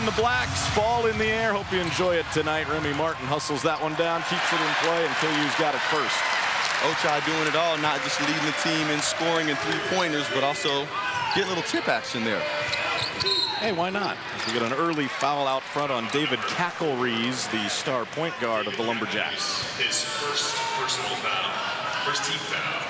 in the blacks, ball in the air. Hope you enjoy it tonight. Remy Martin hustles that one down, keeps it in play, and KU's got it first. Ochai doing it all, not just leading the team in scoring and three-pointers, but also get a little tip action there. Hey, why not? As we get an early foul out front on David Kackleries, the star point guard of the Lumberjacks. His first personal foul, first team foul.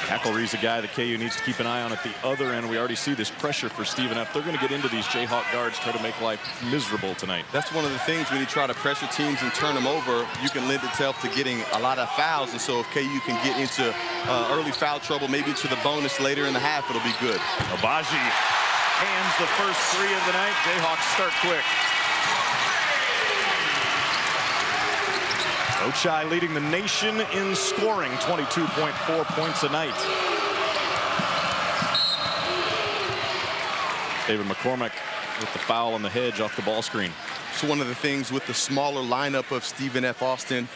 Kackleries, a guy that KU needs to keep an eye on at the other end. We already see this pressure for Stephen F. They're going to get into these Jayhawk guards, try to make life miserable tonight. That's one of the things when you try to pressure teams and turn them over, you can lend itself to getting a lot of fouls. And so if KU can get into early foul trouble, maybe to the bonus later in the half, it'll be good. Abaji hands the first three of the night. Jayhawks start quick. Ochai leading the nation in scoring, 22.4 points a night. David McCormick with the foul on the hedge off the ball screen. So one of the things with the smaller lineup of Stephen F. Austin,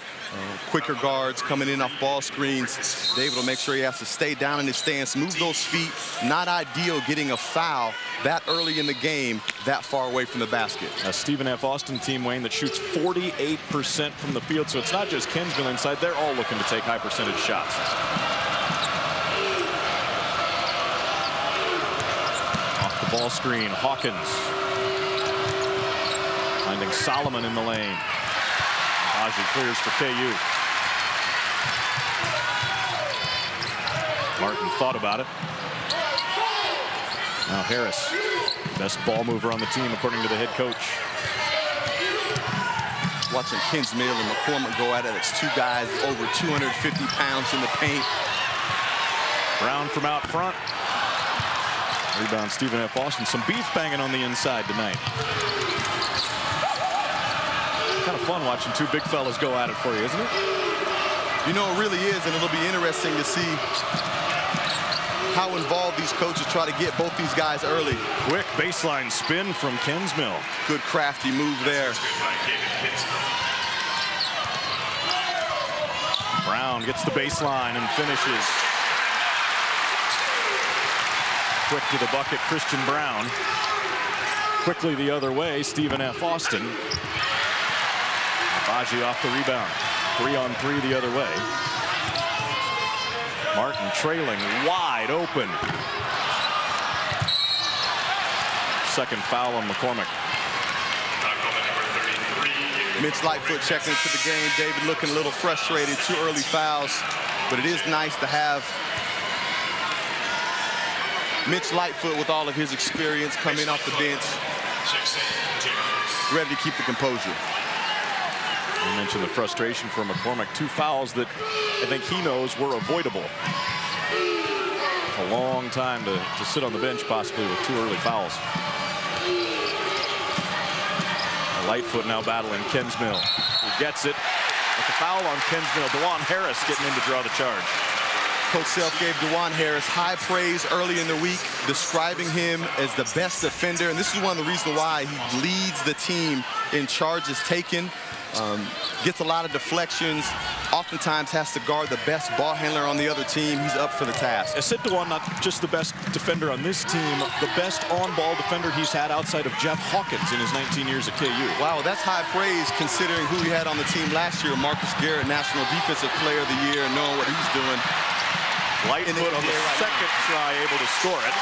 quicker guards coming in off ball screens, David will make sure he has to stay down in his stance, move those feet. Not ideal getting a foul that early in the game, that far away from the basket. A Stephen F. Austin team, Wayne, that shoots 48% from the field, so it's not just Kinsmill inside. They're all looking to take high percentage shots. Off the ball screen, Hawkins finding Solomon in the lane. Abaji clears for KU. Martin thought about it. Now Harris, best ball mover on the team according to the head coach. Watching Kinsmill and McCormick go at it. It's two guys over 250 pounds in the paint. Brown from out front. Rebound Stephen F. Austin. Some beef banging on the inside tonight. Kind of fun watching two big fellas go at it for you, isn't it? You know, it really is, and it'll be interesting to see how involved these coaches try to get both these guys early. Quick baseline spin from Kinsmill. Good crafty move there. Brown gets the baseline and finishes. Quick to the bucket, Christian Brown. Quickly the other way, Stephen F. Austin. Abaji off the rebound. 3-on-3 the other way. Martin trailing wide open. Second foul on McCormick. Mitch Lightfoot checking into the game. David looking a little frustrated. 2 early fouls. But it is nice to have Mitch Lightfoot with all of his experience coming off the bench, ready to keep the composure. You mentioned the frustration for McCormick. 2 fouls that I think he knows were avoidable. A long time to sit on the bench possibly with 2 early fouls. Lightfoot now battling Kinsmill. He gets it. With the foul on Kinsmill, DeJuan Harris getting in to draw the charge. Coach Self gave DeJuan Harris high praise early in the week, describing him as the best defender. And this is one of the reasons why he leads the team in charges taken. Gets a lot of deflections, oftentimes has to guard the best ball handler on the other team. He's up for the task. I said DeJuan, not just the best defender on this team, the best on-ball defender he's had outside of Jeff Hawkins in his 19 years at KU. Wow, that's high praise considering who he had on the team last year. Marcus Garrett, National Defensive Player of the Year, and knowing what he's doing. Lightfoot on the second try, able to score it.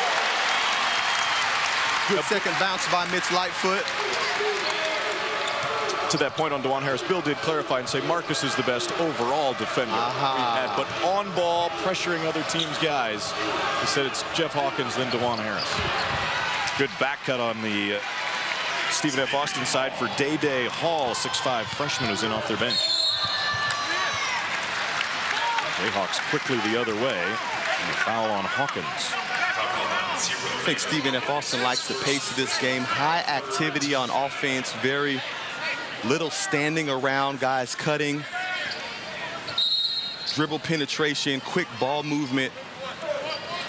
Good second bounce by Mitch Lightfoot. To that point on DeJuan Harris, Bill did clarify and say Marcus is the best overall defender we've had, but on ball, pressuring other teams' guys, he said it's Jeff Hawkins, then DeJuan Harris. Good back cut on the Stephen F. Austin side for Day Hall, 6'5" freshman who's in off their bench. Jayhawks quickly the other way, and a foul on Hawkins. I think Stephen F. Austin likes the pace of this game. High activity on offense, very little standing around, guys cutting. Dribble penetration, quick ball movement.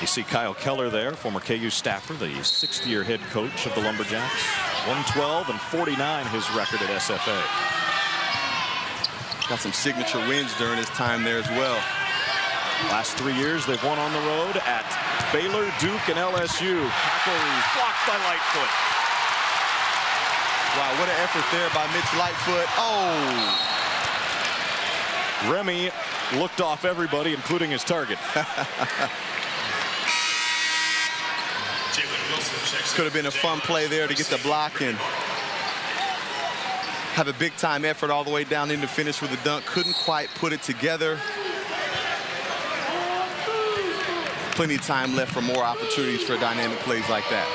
You see Kyle Keller there, former KU staffer, the 6th-year head coach of the Lumberjacks. 112-49 his record at SFA. Got some signature wins during his time there as well. Last 3 years, they've won on the road at Baylor, Duke, and LSU. Kackleries blocked by Lightfoot. Wow, what an effort there by Mitch Lightfoot. Oh! Remy looked off everybody, including his target. Could have been a fun play there to get the block and have a big-time effort all the way down in the finish with the dunk. Couldn't quite put it together. Plenty of time left for more opportunities for dynamic plays like that.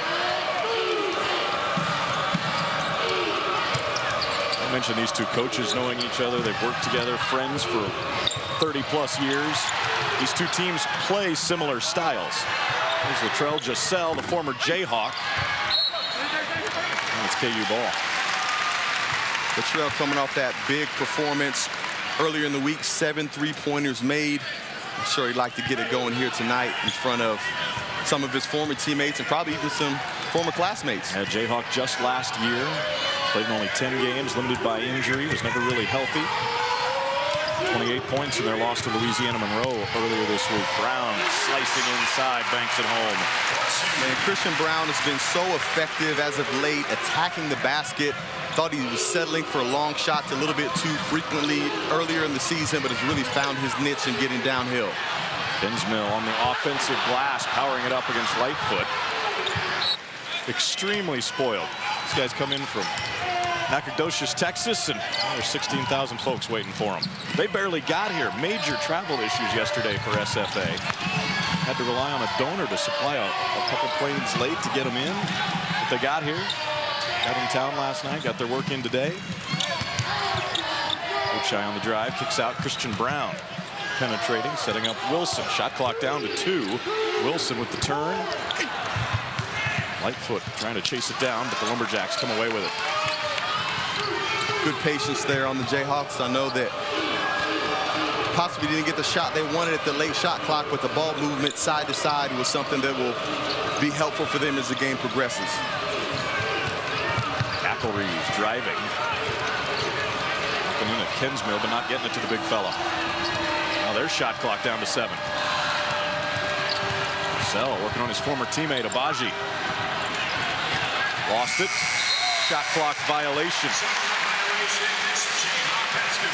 I mentioned these two coaches knowing each other. They've worked together, friends for 30-plus years. These two teams play similar styles. There's Latrell Giselle, the former Jayhawk. And it's KU ball. Latrell coming off that big performance earlier in the week, 7 3-pointers made. I'm sure he'd like to get it going here tonight in front of some of his former teammates and probably even some former classmates. Had Jayhawk just last year. Played in only 10 games, limited by injury, was never really healthy. 28 points in their loss to Louisiana Monroe earlier this week. Brown slicing inside, banks it home. Man, Christian Brown has been so effective as of late, attacking the basket. Thought he was settling for long shots a little bit too frequently earlier in the season, but has really found his niche in getting downhill. Kinsmill on the offensive glass, powering it up against Lightfoot. Extremely spoiled. These guys come in from Nacogdoches, Texas, and there's 16,000 folks waiting for them. They barely got here. Major travel issues yesterday for SFA. Had to rely on a donor to supply a couple planes late to get them in. But they got here. Got in town last night. Got their work in today. Ochai on the drive. Kicks out Christian Brown. Penetrating, setting up Wilson. Shot clock down to 2. Wilson with the turn. Lightfoot trying to chase it down, but the Lumberjacks come away with it. Good patience there on the Jayhawks. I know that possibly didn't get the shot they wanted at the late shot clock, but the ball movement side to side was something that will be helpful for them as the game progresses. McElree's driving. Looking in at Kinsmill, but not getting it to the big fella. Now their shot clock down to 7. Sell working on his former teammate, Abaji. Lost it. Shot clock violation.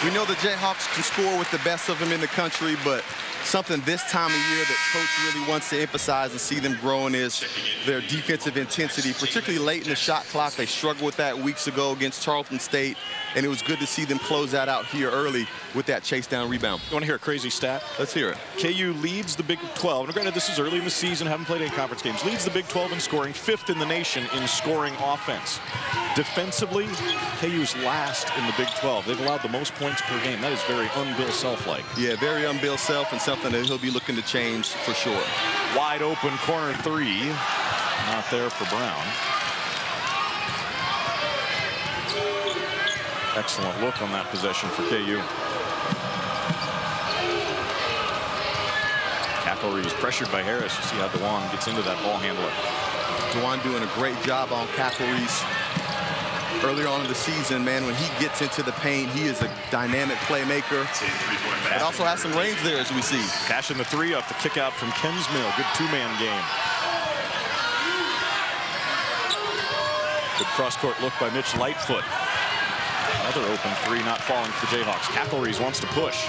We know the Jayhawks can score with the best of them in the country, but something this time of year that coach really wants to emphasize and see them growing is their defensive intensity, particularly late in the shot clock. They struggled with that weeks ago against Charleston State, and it was good to see them close that out here early with that chase down rebound. You want to hear a crazy stat? Let's hear it. KU leads the Big 12. Now, granted, this is early in the season, haven't played any conference games. Leads the Big 12 in scoring, 5th in the nation in scoring offense. Defensively, KU's last in the Big 12. They've allowed the most points per game. That is very un-Bill Self-like. Yeah, very un-Bill Self, and something that he'll be looking to change for sure. Wide open corner 3. Not there for Brown. Excellent look on that possession for KU. McElree's pressured by Harris. You see how Dewan gets into that ball handler. Dewan doing a great job on McElree's. Earlier on in the season, man, when he gets into the paint, he is a dynamic playmaker. But also has some range there, as we see. Cashing the 3 off the kick out from Kinsmill. Good 2-man game. Good cross-court look by Mitch Lightfoot. Another open 3 not falling for the Jayhawks. McElree's wants to push.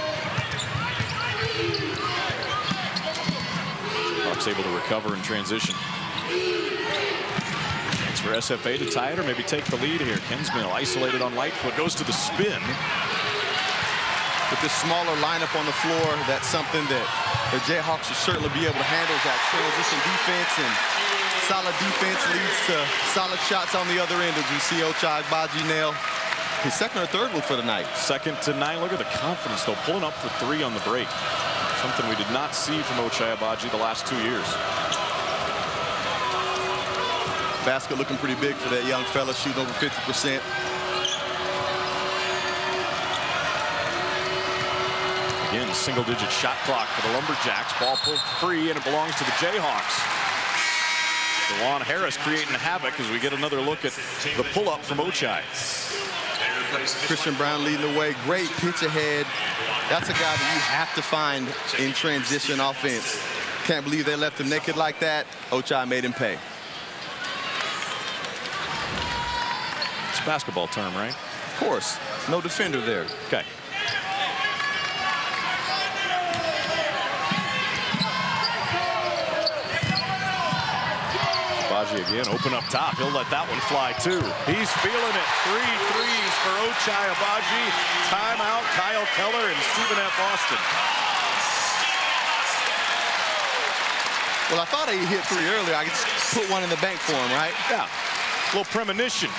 Jayhawks able to recover in transition. For SFA to tie it or maybe take the lead here. Kinsmill isolated on Lightfoot, goes to the spin. With this smaller lineup on the floor, that's something that the Jayhawks should certainly be able to handle. That transition defense, and solid defense leads to solid shots on the other end, as we see Ochai Agbaji nail his second or third one for the night. 2nd to 9. Look at the confidence, though, pulling up for 3 on the break. Something we did not see from Ochai Agbaji the last 2 years. Basket looking pretty big for that young fella, shooting over 50%. Again, single-digit shot clock for the Lumberjacks. Ball pulled free, and it belongs to the Jayhawks. DeJuan Harris creating havoc as we get another look at the pull-up from Ochai. Christian Brown leading the way. Great pitch ahead. That's a guy that you have to find in transition offense. Can't believe they left him naked like that. Ochai made him pay. basketball term, right? Of course. No defender there. Okay. Baji again, open up top. He'll let that one fly, too. He's feeling it. 3 threes for Ochai Agbaji. Timeout, Kyle Keller and Stephen F. Austin. Well, I thought he hit 3 earlier. I could just put one in the bank for him, right? Yeah. A little premonition.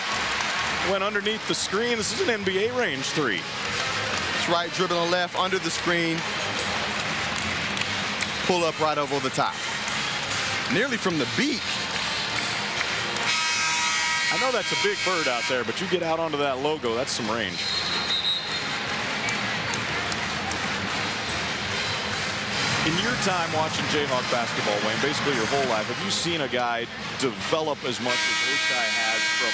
Went underneath the screen. This is an NBA range 3. It's right, dribbling left, under the screen. Pull up right over the top. Nearly from the beak. I know that's a big bird out there, but you get out onto that logo, that's some range. In your time watching Jayhawk basketball, Wayne, basically your whole life, have you seen a guy develop as much as Ochai has from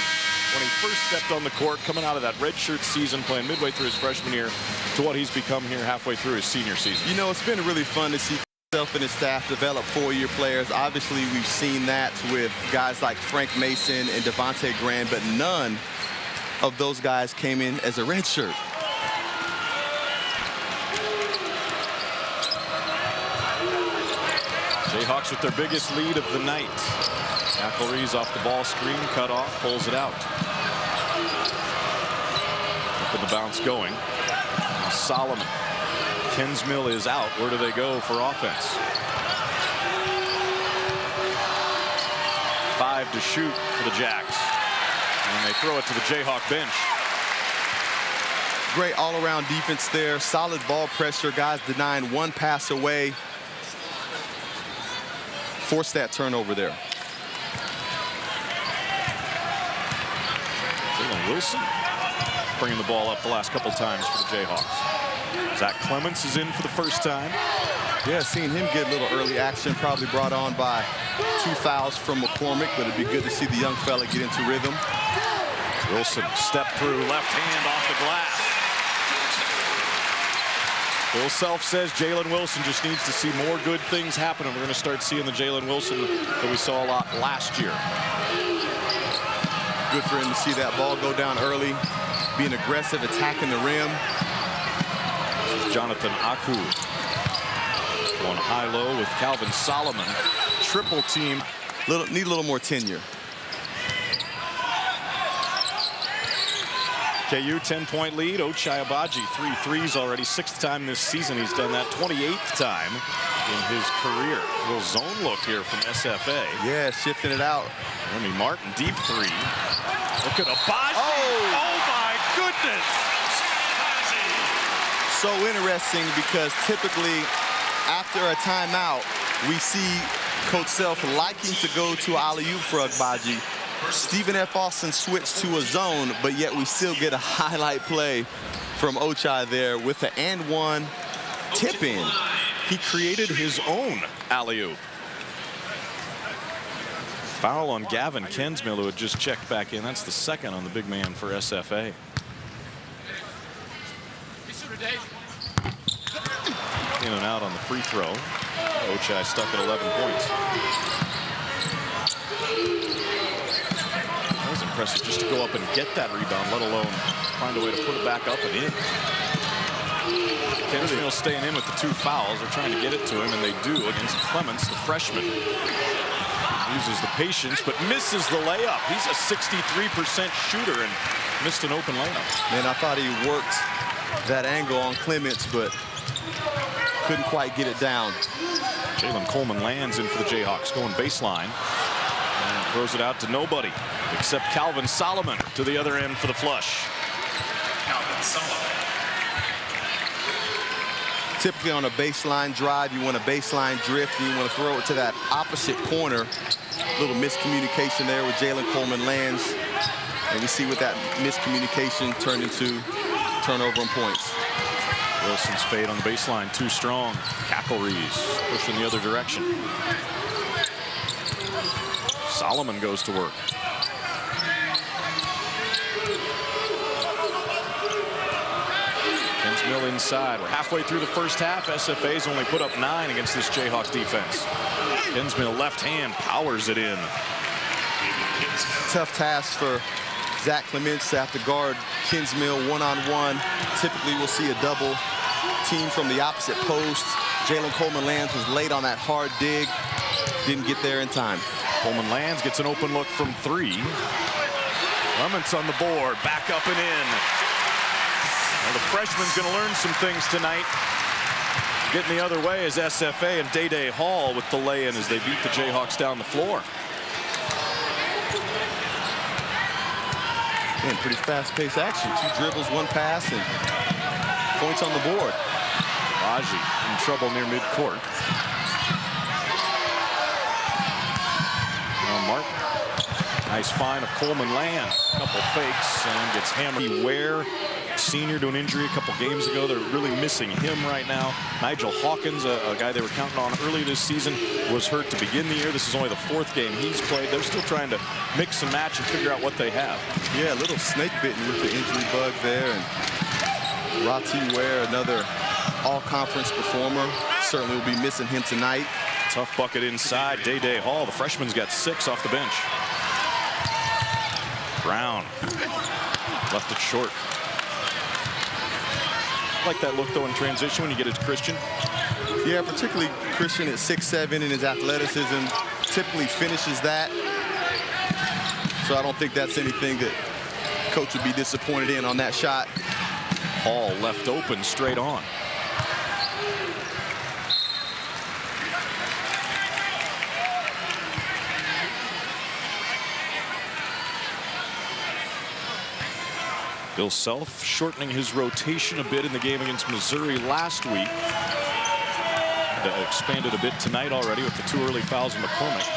when he first stepped on the court, coming out of that redshirt season, playing midway through his freshman year, to what he's become here halfway through his senior season? You know, it's been really fun to see himself and his staff develop 4-year players. Obviously, we've seen that with guys like Frank Mason and Devontae Graham, but none of those guys came in as a redshirt. Jayhawks with their biggest lead of the night. McElree's off the ball screen, cut off, pulls it out. Up in the bounce going. Now Solomon. Kensmill is out. Where do they go for offense? 5 to shoot for the Jacks. And they throw it to the Jayhawk bench. Great all-around defense there. Solid ball pressure. Guys denying one pass away. Force that turnover there. Jalen Wilson bringing the ball up the last couple times for the Jayhawks. Zach Clements is in for the first time. Yeah, seeing him get a little early action, probably brought on by 2 fouls from McCormick, but it'd be good to see the young fella get into rhythm. Wilson step through, left hand off the glass. Bill Self says Jalen Wilson just needs to see more good things happen, and we're going to start seeing the Jalen Wilson that we saw a lot last year. Good for him to see that ball go down early, being aggressive, attacking the rim. This is Jonathan Aku going high-low with Calvin Solomon. Triple team. Need a little more tenure. KU 10-point lead. Ochai Agbaji 3 threes already. 6th time this season he's done that. 28th time in his career. A little zone look here from SFA. Yeah, shifting it out. Remy Martin, deep 3. Look at Agbaji. Oh my goodness. So interesting because typically after a timeout, we see Coach Self liking to go to alley-oop for Agbaji. Stephen F. Austin switched to a zone, but yet we still get a highlight play from Ochai there with the and-one tip-in. He created his own alley-oop. Foul on Gavin Kensmill, who had just checked back in. That's the 2nd on the big man for SFA. In and out on the free throw. Ochai stuck at 11 points. That was impressive just to go up and get that rebound, let alone find a way to put it back up and in. Kensmill staying in with the 2 fouls. They're trying to get it to him, and they do against Clements, the freshman. Uses the patience, but misses the layup. He's a 63% shooter and missed an open layup. Man, I thought he worked that angle on Clements, but couldn't quite get it down. Jalen Coleman lands in for the Jayhawks, going baseline. And throws it out to nobody except Calvin Solomon to the other end for the flush. Calvin Solomon. Typically on a baseline drive, you want a baseline drift, and you want to throw it to that opposite corner. A little miscommunication there with Jalen Coleman lands. And we see what that miscommunication turned into turnover and points. Wilson's fade on the baseline, too strong. Cackleries pushing the other direction. Solomon goes to work. Kensmill inside. We're halfway through the first half. SFA's only put up 9 against this Jayhawks defense. Kensmill left hand powers it in. Tough task for Zach Clements have to guard Kinsmill one-on-one. Typically, we'll see a double team from the opposite post. Jalen Coleman-Lands was late on that hard dig. Didn't get there in time. Coleman-Lands gets an open look from 3. Clements on the board, back up and in. Well, the freshman's going to learn some things tonight. Getting the other way is SFA and Day Hall with the lay-in as they beat the Jayhawks down the floor. And pretty fast-paced action. 2 dribbles, 1 pass, and points on the board. Baji in trouble near midcourt. Now Martin. Nice find of Coleman-Lands. A couple fakes and gets hammered. Ware, senior, to an injury a couple games ago. They're really missing him right now. Nigel Hawkins, a guy they were counting on early this season, was hurt to begin the year. This is only the 4th game he's played. They're still trying to mix and match and figure out what they have. Yeah, a little snake bitten with the injury bug there. And Rati Ware, another all-conference performer. Certainly will be missing him tonight. Tough bucket inside. Day Hall, the freshman's got 6 off the bench. Brown left it short. Like that look though in transition when you get it to Christian. Yeah, particularly Christian at 6'7" and his athleticism typically finishes that. So I don't think that's anything that coach would be disappointed in on that shot. Hall left open straight on. Bill Self shortening his rotation a bit in the game against Missouri last week. Expanded a bit tonight already with the 2 early fouls of McCormick.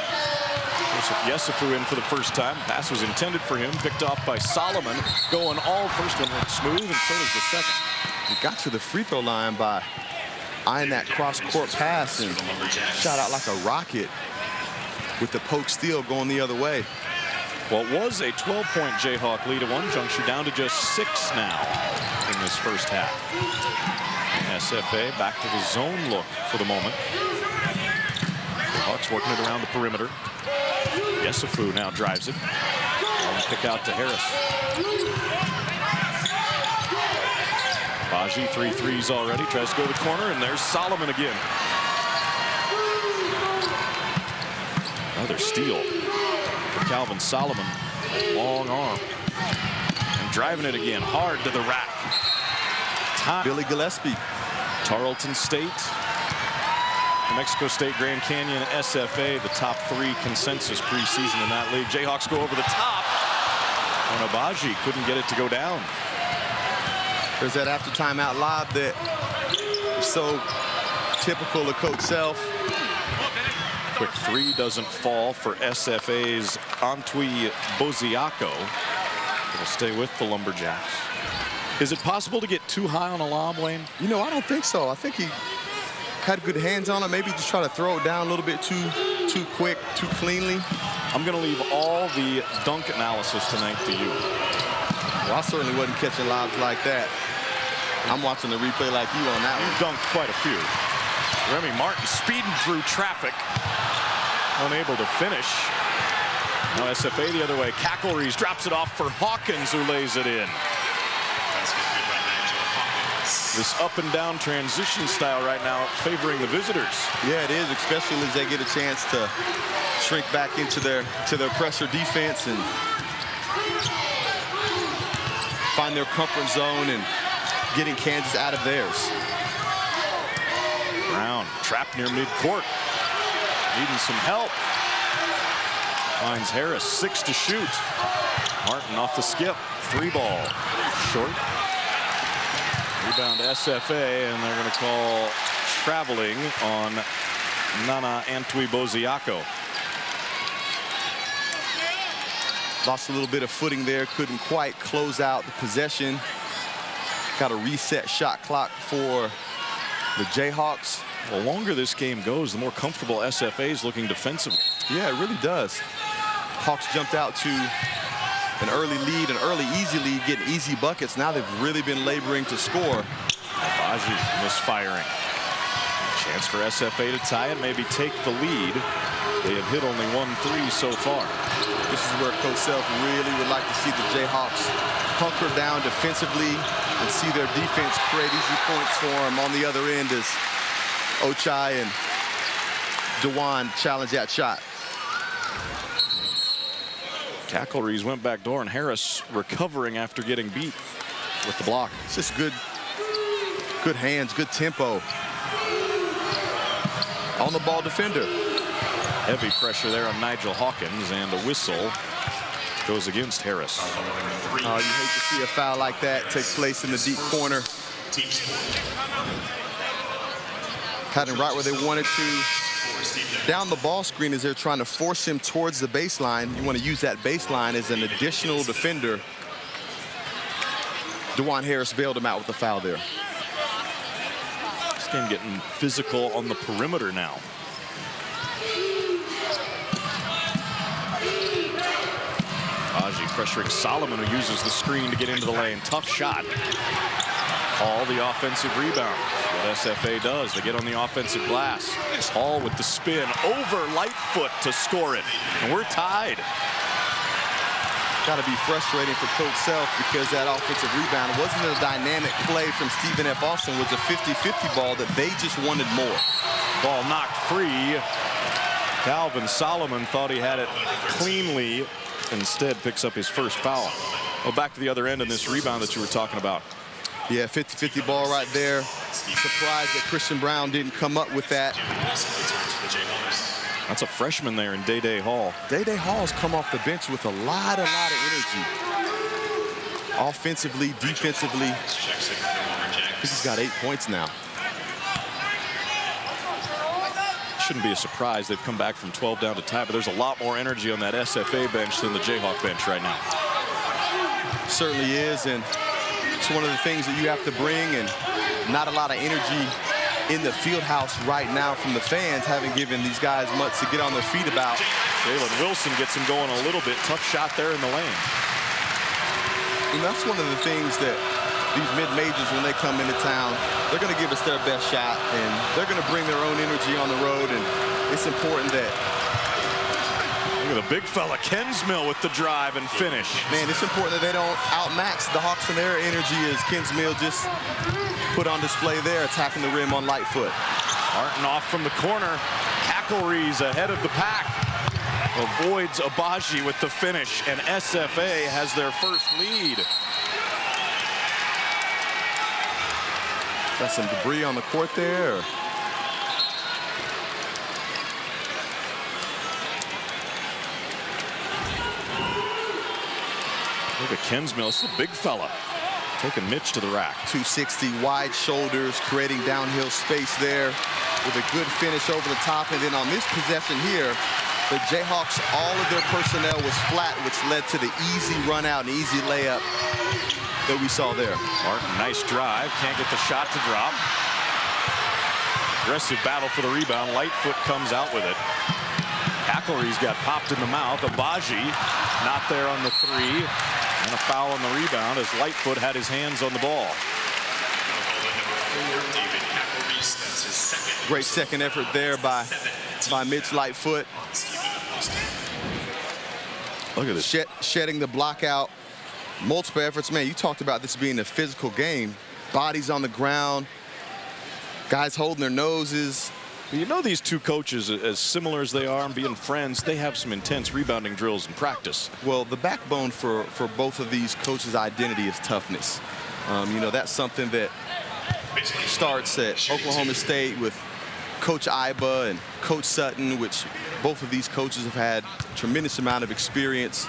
Joseph Yesufu in for the first time. Pass was intended for him, picked off by Solomon. Going all, first one went smooth, and so does the second. He got to the free throw line by eyeing that cross-court pass and shot out like a rocket with the poke steal going the other way. Well, it was a 12-point Jayhawk lead at one juncture, down to just 6 now in this first half. SFA back to the zone look for the moment. Hawks working it around the perimeter. Yesufu now drives it. And kick out to Harris. Baji 3 threes already. Tries to go to the corner, and there's Solomon again. Another steal for Calvin Solomon. Long arm. And driving it again. Hard to the rack. Billy Gillespie. Tarleton State, New Mexico State, Grand Canyon, SFA, the top 3 consensus preseason in that league. Jayhawks go over the top. And Abaji couldn't get it to go down. There's that after timeout lob that is so typical of Coach Self. Quick 3 doesn't fall for SFA's Antwi Boziaco. It'll stay with the Lumberjacks. Is it possible to get too high on a lob, Wayne? You know, I don't think so. I think he had good hands on it. Maybe just try to throw it down a little bit too quick, too cleanly. I'm going to leave all the dunk analysis tonight to you. Well, I certainly wasn't catching lobs like that. I'm watching the replay like you on that one. You've dunked quite a few. Remy Martin speeding through traffic. Unable to finish. Now SFA the other way. Cackleries drops it off for Hawkins, who lays it in. This up and down transition style right now favoring the visitors. Yeah, it is, especially as they get a chance to shrink back into their pressure defense and find their comfort zone and getting Kansas out of theirs. Brown trapped near midcourt, needing some help. Finds Harris, 6 to shoot. Martin off the skip, 3 ball, short. Rebound SFA, and they're going to call traveling on Nana Antwi Boziaco. Lost a little bit of footing there, couldn't quite close out the possession. Got a reset shot clock for the Jayhawks. The longer this game goes, the more comfortable SFA is looking defensively. Yeah, it really does. Hawks jumped out to an early lead, an early easy lead, getting easy buckets. Now they've really been laboring to score. Baji misfiring. Chance for SFA to tie it, maybe take the lead. They have hit only 1 3 so far. This is where Coach Self really would like to see the Jayhawks hunker down defensively and see their defense create easy points for them on the other end as Ochai and Dewan challenge that shot. Cackleries went back door, and Harris recovering after getting beat with the block. It's just good hands, good tempo. On the ball defender. Heavy pressure there on Nigel Hawkins, and a whistle goes against Harris. You hate to see a foul like that take place in the deep corner. Cutting right where they wanted to. Down the ball screen as they're trying to force him towards the baseline. You want to use that baseline as an additional defender. Dewan Harris bailed him out with the foul there. This game getting physical on the perimeter now. Aji pressuring Solomon, who uses the screen to get into the lane. Tough shot. All the offensive rebound. What SFA does, they get on the offensive glass. Hall with the spin over Lightfoot to score it. And we're tied. Got to be frustrating for Coach Self because that offensive rebound wasn't a dynamic play from Stephen F. Austin. It was a 50-50 ball that they just wanted more. Ball knocked free. Calvin Solomon thought he had it cleanly. Instead picks up his first foul. Well, back to the other end in this rebound that you were talking about. Yeah, 50-50 ball right there. Surprised that Christian Brown didn't come up with that. That's a freshman there in Day Hall. Day Hall's come off the bench with a lot of energy. Offensively, defensively. I think he's got 8 points now. Shouldn't be a surprise. They've come back from 12 down to tie, but there's a lot more energy on that SFA bench than the Jayhawk bench right now. Certainly is, and it's one of the things that you have to bring, and not a lot of energy in the field house right now from the fans, haven't given these guys much to get on their feet about. Jalen Wilson gets him going a little bit. Tough shot there in the lane. And that's one of the things that these mid-majors, when they come into town, they're going to give us their best shot, and they're going to bring their own energy on the road, and it's important that... Look at the big fella, Kensmill with the drive and finish. Man, it's important that they don't outmax the Hawks in their energy as Kensmill just put on display there, attacking the rim on Lightfoot. Martin off from the corner. Cackleries ahead of the pack. Avoids Abaji with the finish, and SFA has their first lead. Got some debris on the court there. Look at Kensmill, it's the big fella. Taking Mitch to the rack. 260, wide shoulders, creating downhill space there with a good finish over the top. And then on this possession here, the Jayhawks, all of their personnel was flat, which led to the easy run out and easy layup that we saw there. Martin, nice drive, can't get the shot to drop. Aggressive battle for the rebound. Lightfoot comes out with it. Cacklery's got popped in the mouth. Abaji not there on the three. And a foul on the rebound as Lightfoot had his hands on the ball. Great second effort there by Mitch Lightfoot. Look at this. Shedding the block out. Multiple efforts. Man, you talked about this being a physical game. Bodies on the ground. Guys holding their noses. You know, these two coaches, as similar as they are and being friends, they have some intense rebounding drills in practice. Well, the backbone for both of these coaches' identity is toughness. You know, that's something that starts at Oklahoma State with Coach Iba and Coach Sutton, which both of these coaches have had a tremendous amount of experience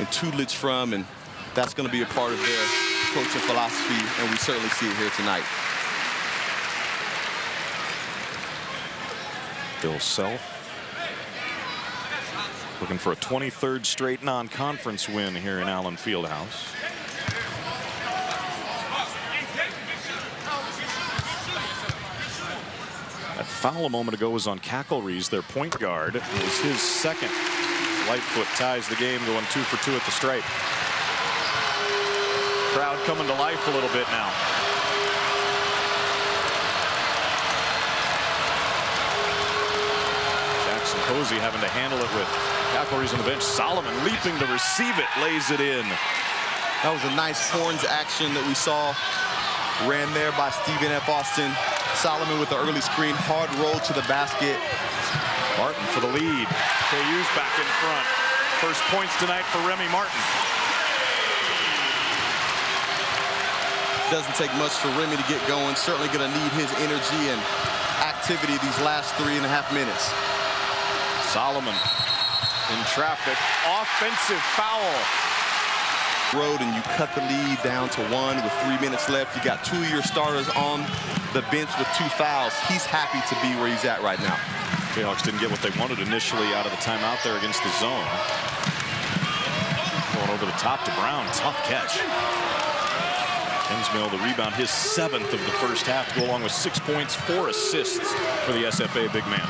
and tutelage from, and that's going to be a part of their coaching philosophy, and we certainly see it here tonight. Bill Self looking for a 23rd straight non-conference win here in Allen Fieldhouse. That foul a moment ago was on Cackleries, their point guard. It was his second. Lightfoot ties the game, going 2 for 2 at the stripe. Crowd coming to life a little bit now. Posey having to handle it with Cackleries on the bench. Solomon leaping to receive it, lays it in. That was a nice horns action that we saw. Ran there by Stephen F. Austin. Solomon with the early screen, hard roll to the basket. Martin for the lead. KU's back in front. First points tonight for Remy Martin. Doesn't take much for Remy to get going. Certainly going to need his energy and activity these last 3.5 minutes. Solomon in traffic. Offensive foul. Road, and you cut the lead down to 1 with 3 minutes left. You got 2 of your starters on the bench with 2 fouls. He's happy to be where he's at right now. Jayhawks didn't get what they wanted initially out of the timeout there against the zone. Going over the top to Brown. Tough catch. Kinsmill, the rebound, his 7th of the first half, to go along with 6 points, 4 assists for the SFA big man.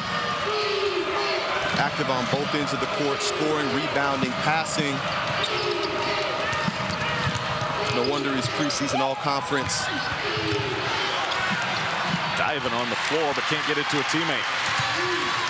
Active on both ends of the court, scoring, rebounding, passing. No wonder he's preseason all-conference. Diving on the floor, but can't get it to a teammate.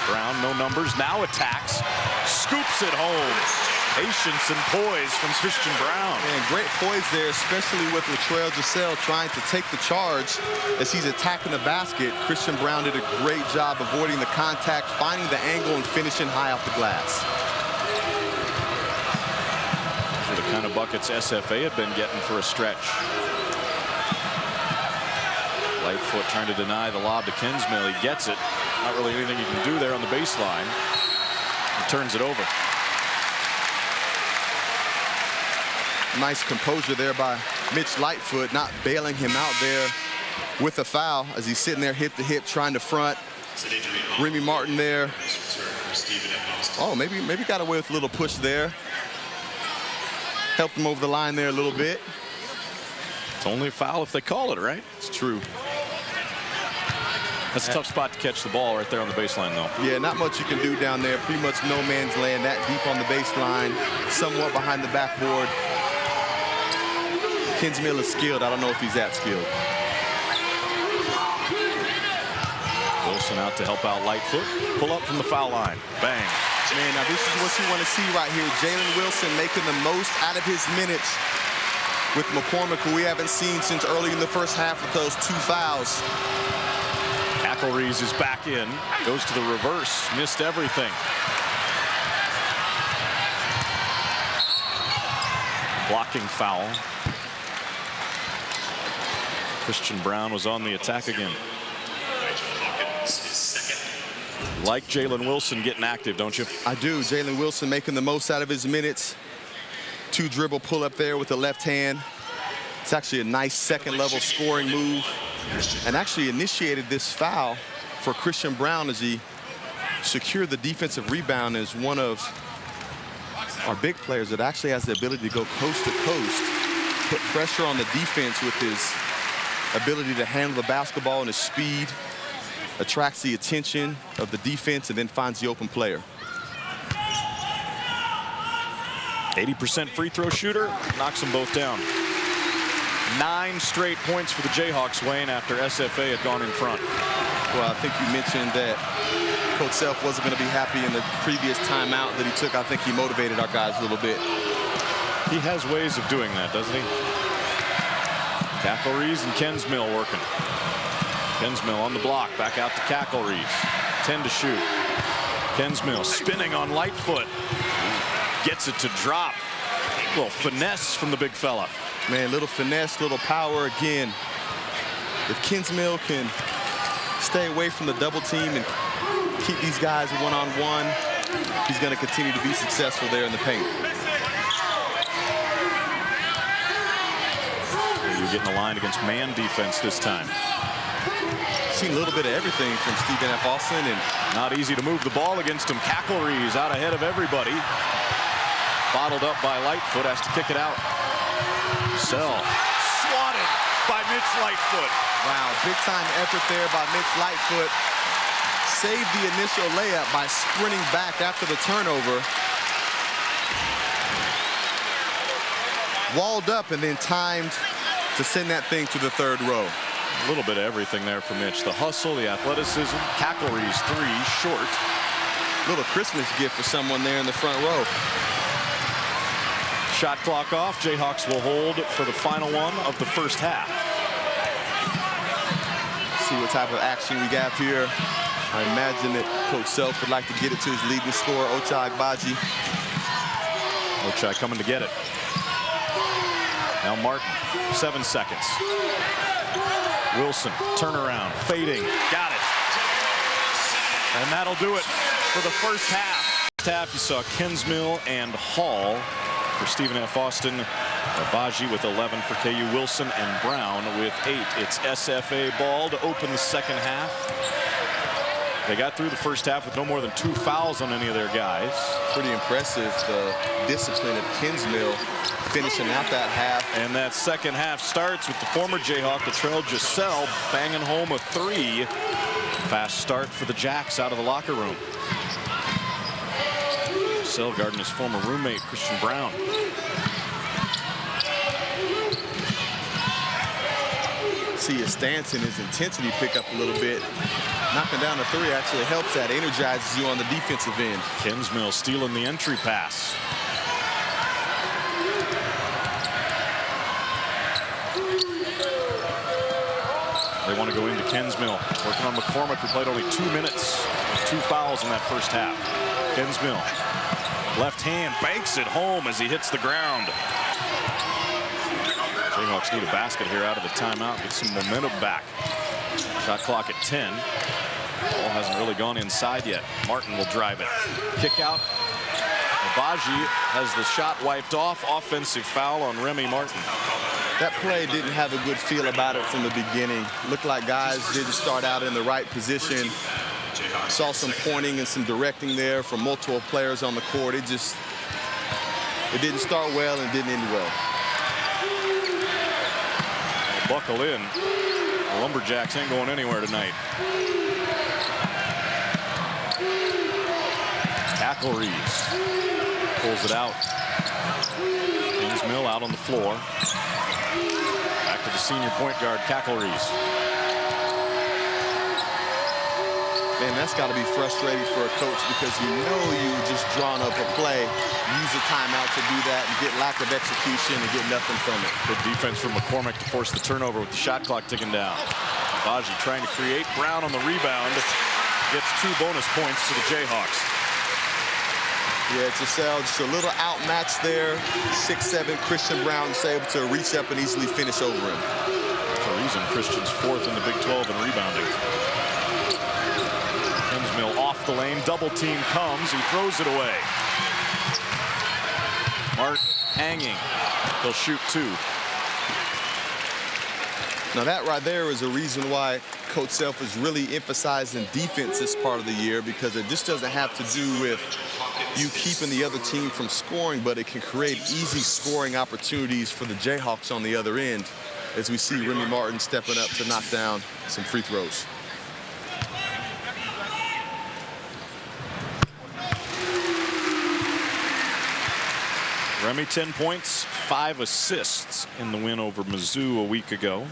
Brown, no numbers, now attacks. Scoops it home. Patience and poise from Christian Brown. And great poise there, especially with Latrell Giselle trying to take the charge as he's attacking the basket. Christian Brown did a great job avoiding the contact, finding the angle, and finishing high off the glass. Those are the kind of buckets SFA had been getting for a stretch. Lightfoot trying to deny the lob to Kinsmill. He gets it. Not really anything you can do there on the baseline. He turns it over. Nice composure there by Mitch Lightfoot, not bailing him out there with a foul as he's sitting there hip to hip trying to front. Remy Martin there. Oh, maybe got away with a little push there. Helped him over the line there a little bit. It's only a foul if they call it, right? It's true. That's a tough spot to catch the ball right there on the baseline, though. Yeah, not much you can do down there. Pretty much no man's land, that deep on the baseline, somewhat behind the backboard. Kinsmill is skilled. I don't know if he's that skilled. Wilson out to help out Lightfoot. Pull up from the foul line. Bang. Man, now this is what you want to see right here. Jalen Wilson making the most out of his minutes with McCormick, who we haven't seen since early in the first half with those 2 fouls. Cackleries is back in. Goes to the reverse. Missed everything. Blocking foul. Christian Brown was on the attack again. Like Jalen Wilson getting active, don't you? I do. Jalen Wilson making the most out of his minutes. 2 dribble pull up there with the left hand. It's actually a nice second level scoring move, and actually initiated this foul for Christian Brown as he secured the defensive rebound as one of our big players that actually has the ability to go coast to coast, put pressure on the defense with his ability to handle the basketball and his speed, attracts the attention of the defense, and then finds the open player. 80% free throw shooter, knocks them both down. 9 straight points for the Jayhawks, Wayne, after SFA had gone in front. Well, I think you mentioned that Coach Self wasn't going to be happy in the previous timeout that he took. I think he motivated our guys a little bit. He has ways of doing that, doesn't he? Cackleries and Kinsmill working. Kinsmill on the block, back out to Cackleries. 10 to shoot. Kinsmill spinning on Lightfoot. Gets it to drop. A little finesse from the big fella. Man, little finesse, little power again. If Kinsmill can stay away from the double team and keep these guys one-on-one, he's going to continue to be successful there in the paint. You're getting the line against man defense this time. Seen a little bit of everything from Stephen F. Austin, and not easy to move the ball against him. Cackleries out ahead of everybody. Bottled up by Lightfoot, has to kick it out. Sell. Swatted by Mitch Lightfoot. Wow, big time effort there by Mitch Lightfoot. Saved the initial layup by sprinting back after the turnover. Walled up and then timed to send that thing to the 3rd row. A little bit of everything there for Mitch. The hustle, the athleticism. Cackleries 3 short. Little Christmas gift for someone there in the front row. Shot clock off. Jayhawks will hold for the final one of the first half. See what type of action we got here. I imagine that Coach Self would like to get it to his leading scorer, Ochai Agbaji. Ochai coming to get it. Now Martin, 7 seconds. Wilson, turnaround, fading, got it. And that'll do it for the first half. First half, you saw Kinsmill and Hall for Stephen F. Austin. Agbaji with 11 for KU. Wilson and Brown with 8. It's SFA ball to open the second half. They got through the first half with no more than 2 fouls on any of their guys. Pretty impressive, the discipline of Kinsmill finishing out that half. And that second half starts with the former Jayhawk, Latrell Giselle, banging home a 3. Fast start for the Jacks out of the locker room. Giselle guarding his former roommate, Christian Brown. See his stance and his intensity pick up a little bit. Knocking down a 3 actually helps that, energizes you on the defensive end. Kinsmill stealing the entry pass. They want to go into Kinsmill. Working on McCormick, who played only 2 minutes. 2 fouls in that first half. Kinsmill, left hand, banks it home as he hits the ground. Jayhawks need a basket here out of the timeout. Get some momentum back. Shot clock at 10. Ball hasn't really gone inside yet. Martin will drive it. Kick out. Agbaji has the shot wiped off. Offensive foul on Remy Martin. That play didn't have a good feel about it from the beginning. Looked like guys didn't start out in the right position. Saw some pointing and some directing there from multiple players on the court. It didn't start well and didn't end well. Buckle in. The Lumberjacks ain't going anywhere tonight. Cackle-Rees pulls it out. Kinsmill out on the floor. Back to the senior point guard, Cackle-Rees. Man, that's got to be frustrating for a coach because you know you just drawn up a play, use a timeout to do that and get lack of execution and get nothing from it. Good defense from McCormick to force the turnover with the shot clock ticking down. Agbaji trying to create. Brown on the rebound. Gets 2 bonus points to the Jayhawks. Yeah, Giselle just a little outmatched there. 6'7" Christian Brown is able to reach up and easily finish over him. That's the reason Christian's 4th in the Big 12 in rebounding. Kinsmill off the lane, double team comes, he throws it away. Martin hanging, he'll shoot 2. Now that right there is a reason why Coach Self is really emphasizing defense this part of the year, because it just doesn't have to do with you keeping the other team from scoring, but it can create easy scoring opportunities for the Jayhawks on the other end, as we see Remy Martin stepping up to knock down some free throws. Remy 10 points, 5 assists in the win over Mizzou a week ago.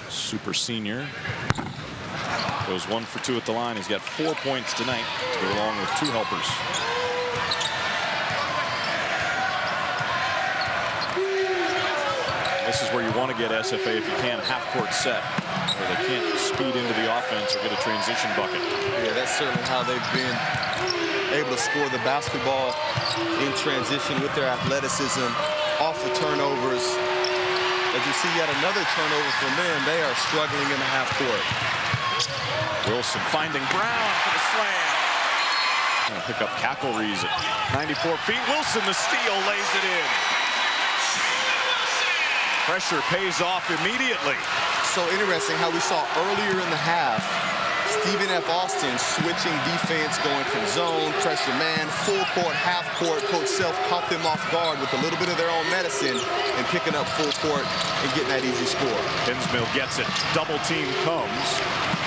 Super senior. Goes 1 for 2 at the line. He's got 4 points tonight to go along with 2 helpers. This is where you want to get SFA if you can, half-court set, where they can't speed into the offense or get a transition bucket. Yeah, that's certainly how they've been able to score the basketball in transition with their athleticism, off the turnovers. As you see yet another turnover from them, they are struggling in the half court. Wilson finding Brown for the slam. Gonna pick up Cackle-Rees at 94 feet. Wilson, the steal, lays it in. Pressure pays off immediately. So interesting how we saw earlier in the half, Stephen F. Austin switching defense, going from zone, pressure man, full court, half court. Coach Self caught them off guard with a little bit of their own medicine and picking up full court and getting that easy score. Kinsmill gets it. Double team comes.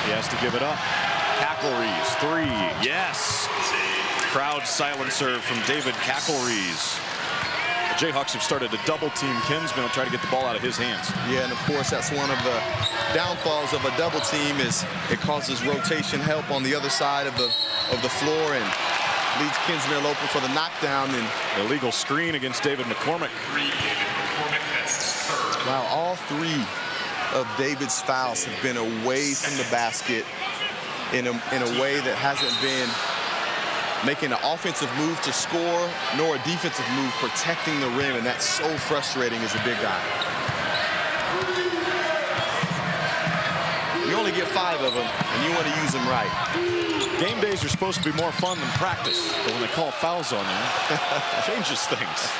He has to give it up. Cackle-Rees, 3. Yes. Crowd silencer from David Cackle-Rees. The Jayhawks have started to double team Kinsmill, try to get the ball out of his hands. Yeah, and of course that's one of the downfalls of a double team is it causes rotation help on the other side of the floor and leaves Kinsmill open for the knockdown. And illegal screen against David McCormick. Wow, all three of David's fouls have been away from the basket in a way that hasn't been making an offensive move to score, nor a defensive move protecting the rim, and that's so frustrating as a big guy. You only get 5 of them, and you want to use them right. Game days are supposed to be more fun than practice, but when they call fouls on you, it changes things.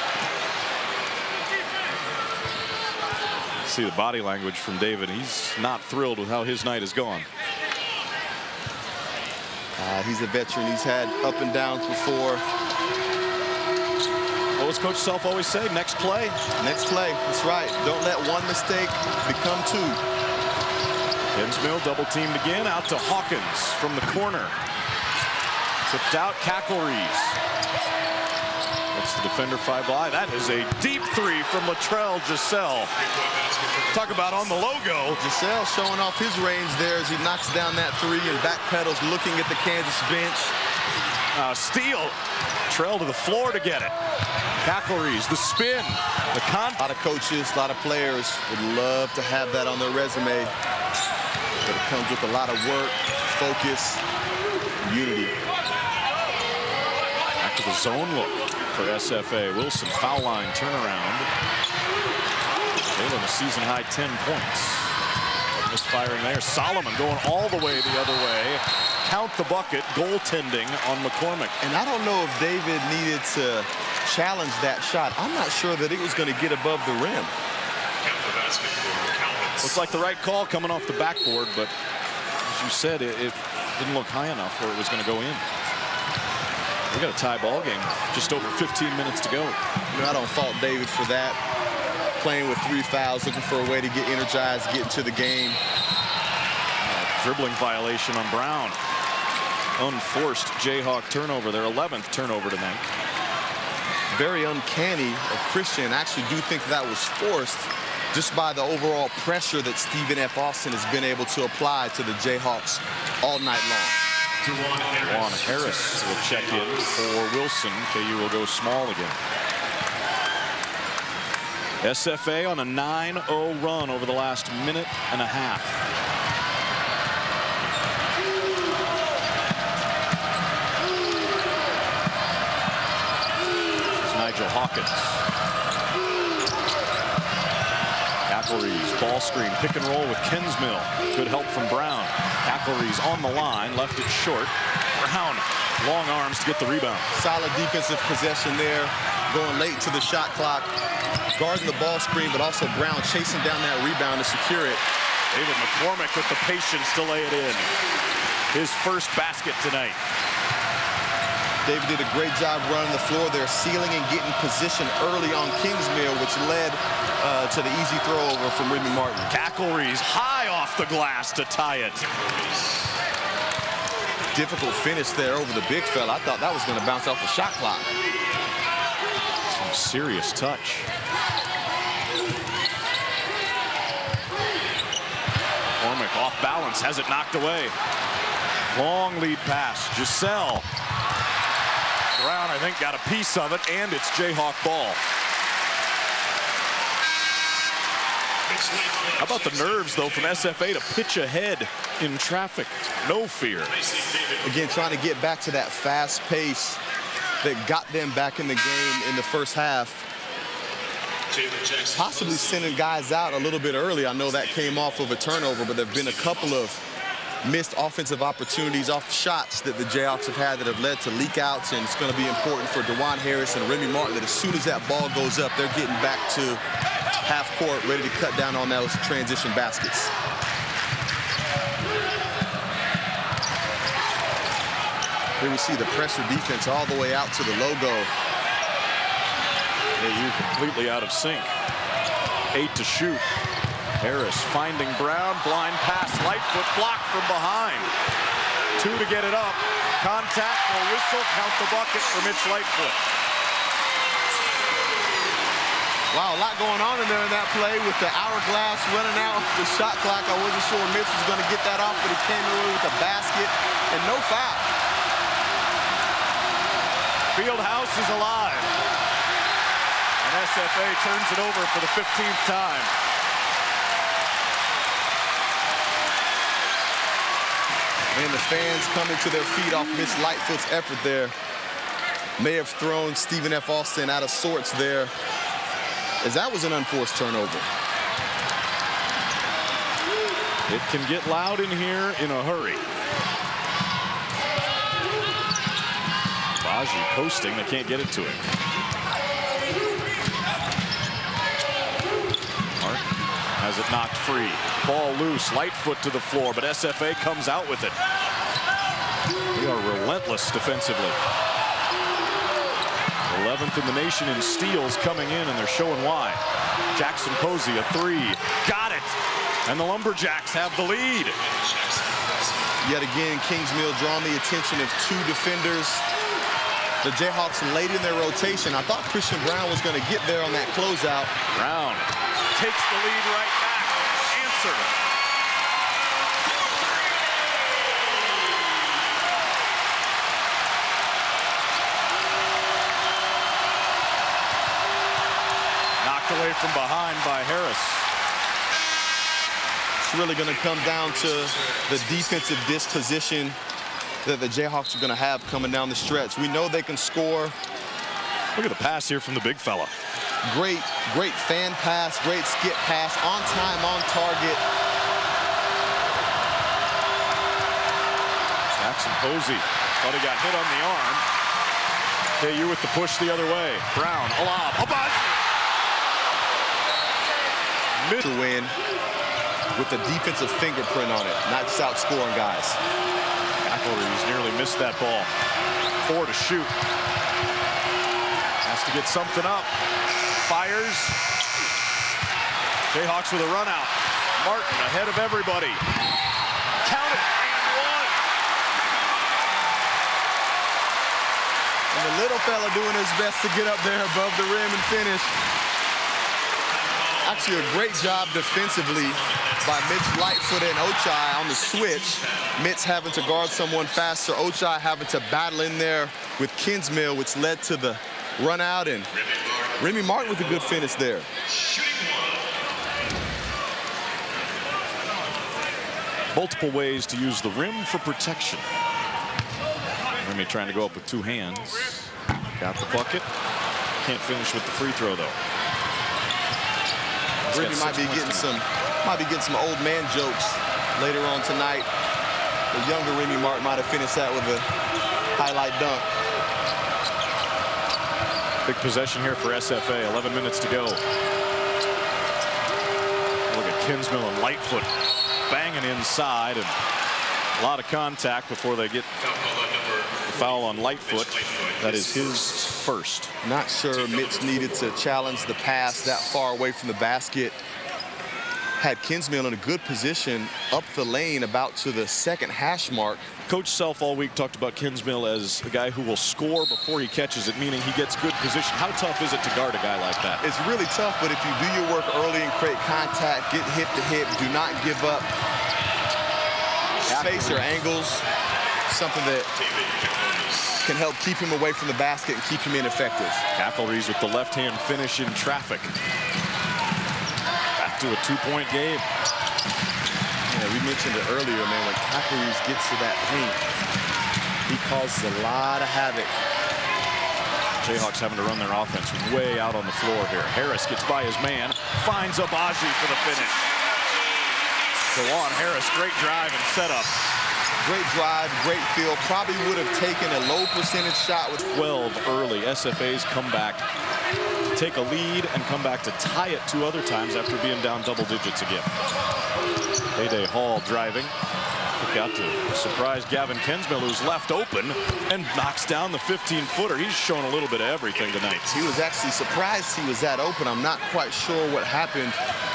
See the body language from David. He's not thrilled with how his night has gone. He's a veteran. He's had up and downs before. What does Coach Self always say? Next play? Next play. That's right. Don't let one mistake become 2. Kinsmill double teamed again. Out to Hawkins from the corner. Tipped out. Cackleries. That's the defender 5 by. That is a deep 3 from Latrell Giselle. Talk about on the logo. Giselle showing off his range there as he knocks down that 3 and backpedals, looking at the Kansas bench. Steal. Trail to the floor to get it. Cackleries, the spin, the A lot of coaches, a lot of players would love to have that on their resume, but it comes with a lot of work, focus, unity. Back to the zone look for SFA. Wilson, foul line, turnaround. Taylor, a season-high 10 points. Misfiring there. Solomon going all the way the other way. Count the bucket, goaltending on McCormick. And I don't know if David needed to challenge that shot. I'm not sure that it was going to get above the rim. Looks like the right call coming off the backboard, but as you said, it didn't look high enough where it was going to go in. We got a tie ball game, just over 15 minutes to go. You know, I don't fault David for that. Playing with 3 fouls, looking for a way to get energized, get into the game. Dribbling violation on Brown. Unforced Jayhawk turnover, their 11th turnover tonight. Very uncanny of Christian. I actually do think that was forced just by the overall pressure that Stephen F. Austin has been able to apply to the Jayhawks all night long. Juan Harris will check in for Wilson. KU will go small again. SFA on a 9-0 run over the last minute and a half. Nigel Hawkins. Cackleries, ball screen, pick and roll with Kinsmill. Good help from Brown. Cackleries on the line, left it short. Brown, long arms to get the rebound. Solid defensive possession there, going late to the shot clock. Guarding the ball screen, but also Brown chasing down that rebound to secure it. David McCormick with the patience to lay it in. His first basket tonight. David did a great job running the floor there, sealing and getting position early on Kinsmill, which led to the easy throw over from Remy Martin. Cackleries high off the glass to tie it. Difficult finish there over the big fella. I thought that was going to bounce off the shot clock. Some serious touch. McCormick off balance, has it knocked away. Long lead pass, Giselle. Brown, I think, got a piece of it, and it's Jayhawk ball. How about the nerves, though, from SFA to pitch ahead in traffic? No fear. Again, trying to get back to that fast pace that got them back in the game in the first half. Possibly sending guys out a little bit early. I know that came off of a turnover, but there have been a couple of missed offensive opportunities off shots that the Jayhawks have had that have led to leak outs, and it's going to be important for DeJuan Harris and Remy Martin that as soon as that ball goes up, they're getting back to half court, ready to cut down on those transition baskets. Here we see the pressure defense all the way out to the logo. You're completely out of sync. 8 to shoot. Harris finding Brown, blind pass, Lightfoot blocked from behind. 2 to get it up. Contact, no whistle, count the bucket for Mitch Lightfoot. Wow, a lot going on in there in that play with the hourglass running out the shot clock. I wasn't sure Mitch was going to get that off, but he came away with a basket and no foul. Fieldhouse is alive. And SFA turns it over for the 15th time. And the fans coming to their feet off Mitch Lightfoot's effort there. May have thrown Stephen F. Austin out of sorts there, as that was an unforced turnover. It can get loud in here in a hurry. Baji posting, they can't get it to him. Mark has it knocked free. Ball loose, Lightfoot to the floor, but SFA comes out with it. They are relentless defensively. 11th in the nation in steals coming in, and they're showing why. Jackson Posey, a three. Got it! And the Lumberjacks have the lead. Yet again, Kingsmill drawing the attention of two defenders. The Jayhawks late in their rotation. I thought Christian Brown was going to get there on that closeout. Brown takes the lead right back. Answered. Knocked away from behind by Harris. It's really going to come down to the defensive disposition that the Jayhawks are going to have coming down the stretch. We know they can score. Look at the pass here from the big fella. Great fan pass, great skip pass, on time, on target. Jackson Posey thought he got hit on the arm. KU with the push the other way. Brown, a lob, a buzz. Mid to win with a defensive fingerprint on it, not just outscoring guys. McElrea's nearly missed that ball. 4 to shoot. Has to get something up. Fires. Jayhawks with a run out. Martin ahead of everybody. Count it, and one. And the little fella doing his best to get up there above the rim and finish. Actually, a great job defensively by Mitch Lightfoot and Ochai on the switch. Mitch having to guard someone faster, Ochai having to battle in there with Kinsmill, which led to the run out, and Remy Martin with a good finish there. Multiple ways to use the rim for protection. Remy trying to go up with 2 hands. Got the bucket. Can't finish with the free throw, though. Remy might be getting some old man jokes later on tonight. The younger Remy Martin might have finished that with a highlight dunk. Big possession here for SFA. 11 minutes to go. Look at Kinsmill and Lightfoot banging inside, and a lot of contact before they get the foul on Lightfoot. That is his first. Not sure Mitch needed to challenge the pass that far away from the basket. Had Kinsmill in a good position up the lane about to the second hash mark. Coach Self all week talked about Kinsmill as a guy who will score before he catches it, meaning he gets good position. How tough is it to guard a guy like that? It's really tough, but if you do your work early and create contact, get hip to hip, do not give up space or angles, something that can help keep him away from the basket and keep him ineffective. McElrea's with the left-hand finish in traffic. Back to a 2-point game. Yeah, we mentioned it earlier, man, when McElrea's gets to that paint, he causes a lot of havoc. Jayhawks having to run their offense way out on the floor here. Harris gets by his man, finds Abaji for the finish. Dewan Harris, great drive and setup. Great drive, great feel. Probably would have taken a low percentage shot with 12 early. SFA's come back to take a lead and come back to tie it 2 other times after being down double digits again. Day Hall driving. Kick out to surprise Gavin Kinsmill, who's left open and knocks down the 15-footer. He's shown a little bit of everything tonight. He was actually surprised he was that open. I'm not quite sure what happened,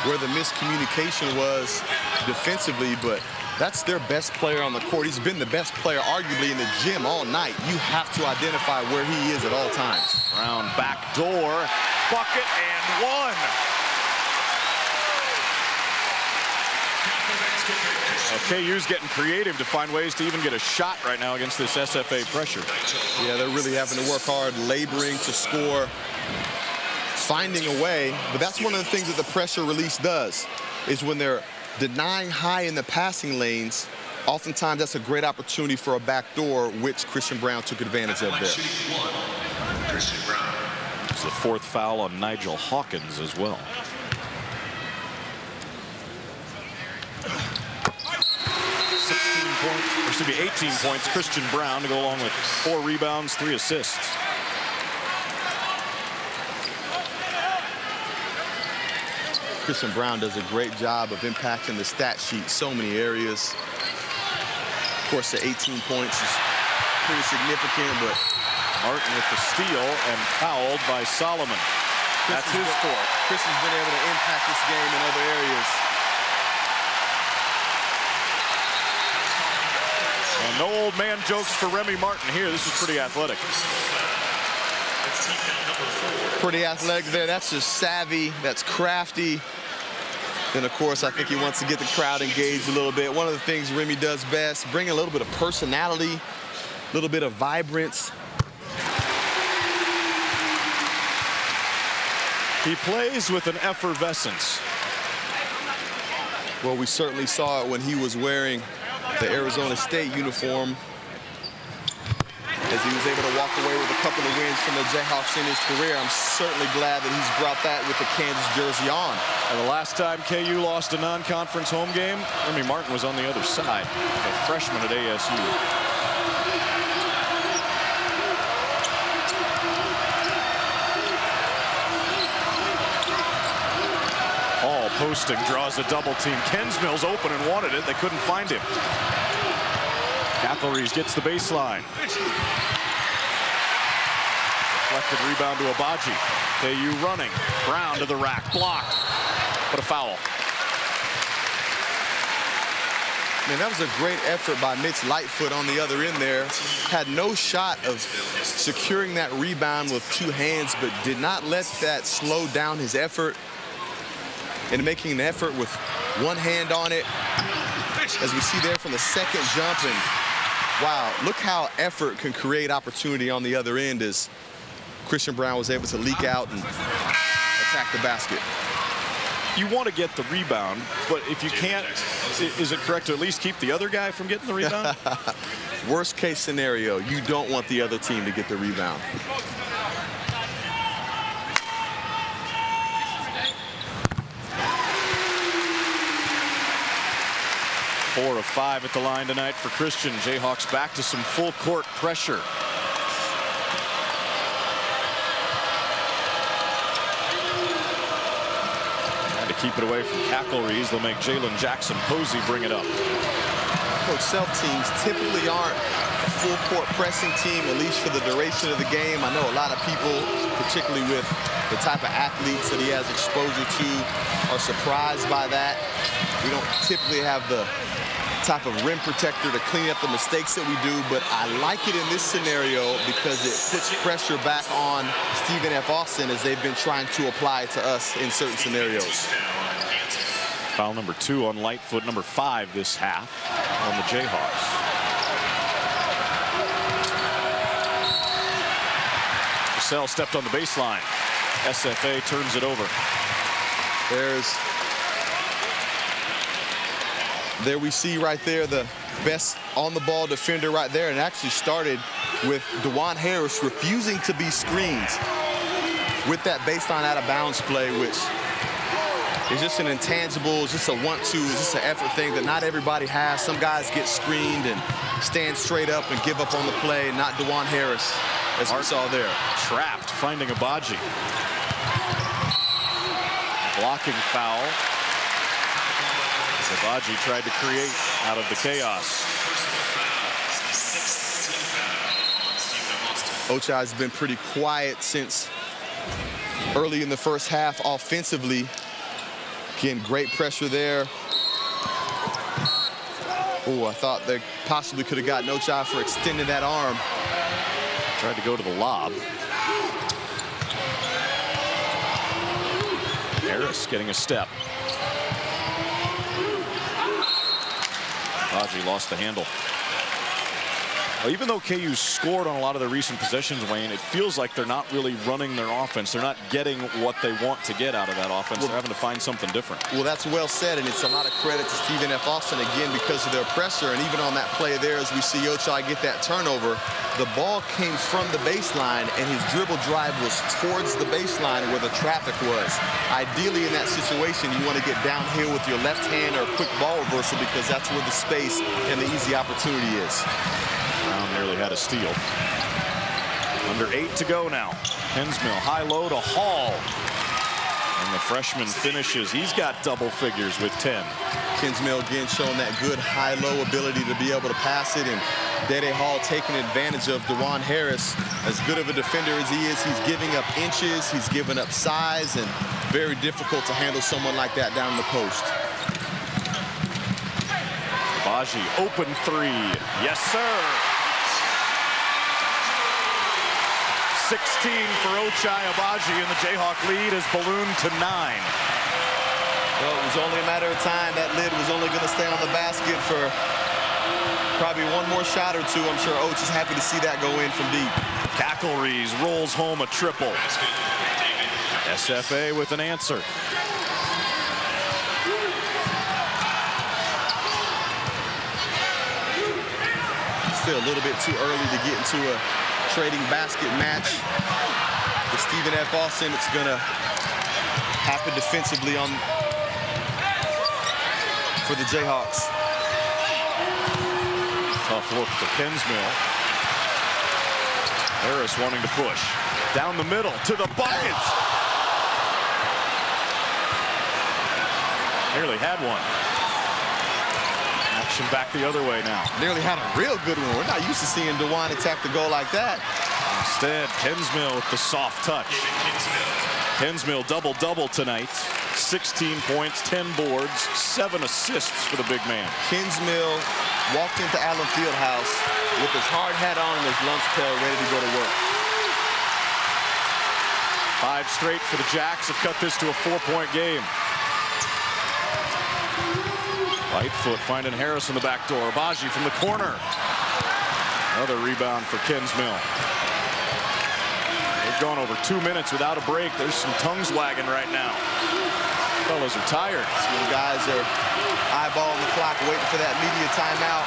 where the miscommunication was defensively, but that's their best player on the court. He's been the best player arguably in the gym all night. You have to identify where he is at all times. Brown back door. Bucket and one. KU's getting creative to find ways to even get a shot right now against this SFA pressure. Yeah, they're really having to work hard, laboring to score, finding a way. But that's one of the things that the pressure release does, is when they're denying high in the passing lanes, oftentimes that's a great opportunity for a backdoor, which Christian Braun took advantage of there. Christian Braun. It's the fourth foul on Nigel Hawkins as well. Points, or 18 points, Christian Braun to go along with 4 rebounds, 3 assists. Christian Braun does a great job of impacting the stat sheet, so many areas. Of course, the 18 points is pretty significant, but Martin with the steal and fouled by Solomon. That's his fourth. Christian's been able to impact this game in other areas. Well, no old man jokes for Remy Martin here. This is pretty athletic. Pretty athletic there. That's just savvy. That's crafty. And, of course, I think he wants to get the crowd engaged a little bit. One of the things Remy does best, bring a little bit of personality, a little bit of vibrance. He plays with an effervescence. Well, we certainly saw it when he was wearing the Arizona State uniform, as he was able to walk away with a couple of wins from the Jayhawks in his career. I'm certainly glad that he's brought that with the Kansas jersey on. And the last time KU lost a non-conference home game, Remy Martin was on the other side, a freshman at ASU. Hall posting, draws a double team. Kensmill's open and wanted it. They couldn't find him. Cathleries gets the baseline. Deflected rebound to Abaji. KU running. Brown to the rack. Blocked. But a foul. Man, that was a great effort by Mitch Lightfoot on the other end there. Had no shot of securing that rebound with 2 hands, but did not let that slow down his effort and making an effort with 1 hand on it, as we see there from the second jump. And wow, look how effort can create opportunity on the other end, as Christian Braun was able to leak out and attack the basket. You want to get the rebound, but if you can't, is it correct to at least keep the other guy from getting the rebound? Worst case scenario, you don't want the other team to get the rebound. Four of 5 at the line tonight for Christian. Jayhawks back to some full court pressure. Trying to keep it away from Cackleries. They'll make Jalen Jackson Posey bring it up. Coach, Self teams typically aren't a full court pressing team, at least for the duration of the game. I know a lot of people, particularly with the type of athletes that he has exposure to, are surprised by that. We don't typically have the type of rim protector to clean up the mistakes that we do, but I like it in this scenario because it puts pressure back on Stephen F. Austin, as they've been trying to apply it to us in certain scenarios. Foul number 2 on Lightfoot, number 5 this half on the Jayhawks. Purcell stepped on the baseline. SFA turns it over. There we see right there the best on-the-ball defender right there, and actually started with DeJuan Harris refusing to be screened with that baseline out-of-bounds play, which is just an intangible, just a want-to, just an effort thing that not everybody has. Some guys get screened and stand straight up and give up on the play, not DeJuan Harris, as we saw there. Trapped, finding Abaji. Blocking foul. Abaji tried to create out of the chaos. Ochai has been pretty quiet since early in the first half offensively. Again, great pressure there. Oh, I thought they possibly could have gotten Ochai for extending that arm. Tried to go to the lob. Harris getting a step. Abaji lost the handle. Well, even though KU scored on a lot of their recent possessions, Wayne, it feels like they're not really running their offense. They're not getting what they want to get out of that offense. They're having to find something different. Well, that's well said, and it's a lot of credit to Stephen F. Austin, again, because of their pressure. And even on that play there, as we see Ochai get that turnover, the ball came from the baseline, and his dribble drive was towards the baseline where the traffic was. Ideally, in that situation, you want to get downhill with your left hand or a quick ball reversal because that's where the space and the easy opportunity is. Brown nearly had a steal. Under 8 to go now. Kinsmill high-low to Hall. And the freshman finishes. He's got double figures with 10. Kinsmill again showing that good high-low ability to be able to pass it. And Dede Hall taking advantage of DeJuan Harris. As good of a defender as he is, he's giving up inches. He's giving up size. And very difficult to handle someone like that down the post. Abaji, open three. Yes, sir. 16 for Ochai Abaji, and the Jayhawk lead is ballooned to 9. Well, it was only a matter of time. That lid was only going to stay on the basket for probably one more shot or two. I'm sure Oach is happy to see that go in from deep. Kackleries rolls home a triple. SFA with an answer. Still a little bit too early to get into a trading basket match. With Stephen F. Austin, it's going to happen defensively for the Jayhawks. Tough look for Kinsmill. Harris wanting to push. Down the middle to the buckets. Nearly had one. Action back the other way now. Nearly had a real good one. We're not used to seeing DeJuan attack the goal like that. Instead, Kinsmill with the soft touch. Kinsmill double-double tonight. 16 points, 10 boards, 7 assists for the big man. Kinsmill walked into Allen Fieldhouse with his hard hat on and his lunch pail ready to go to work. 5 straight for the Jacks have cut this to a 4-point game. Lightfoot finding Harris in the back door. Abaji from the corner. Another rebound for Kinsmill. They've gone over 2 minutes without a break. There's some tongues wagging right now. Fellas are tired. Some guys are eyeballing the clock, waiting for that media timeout.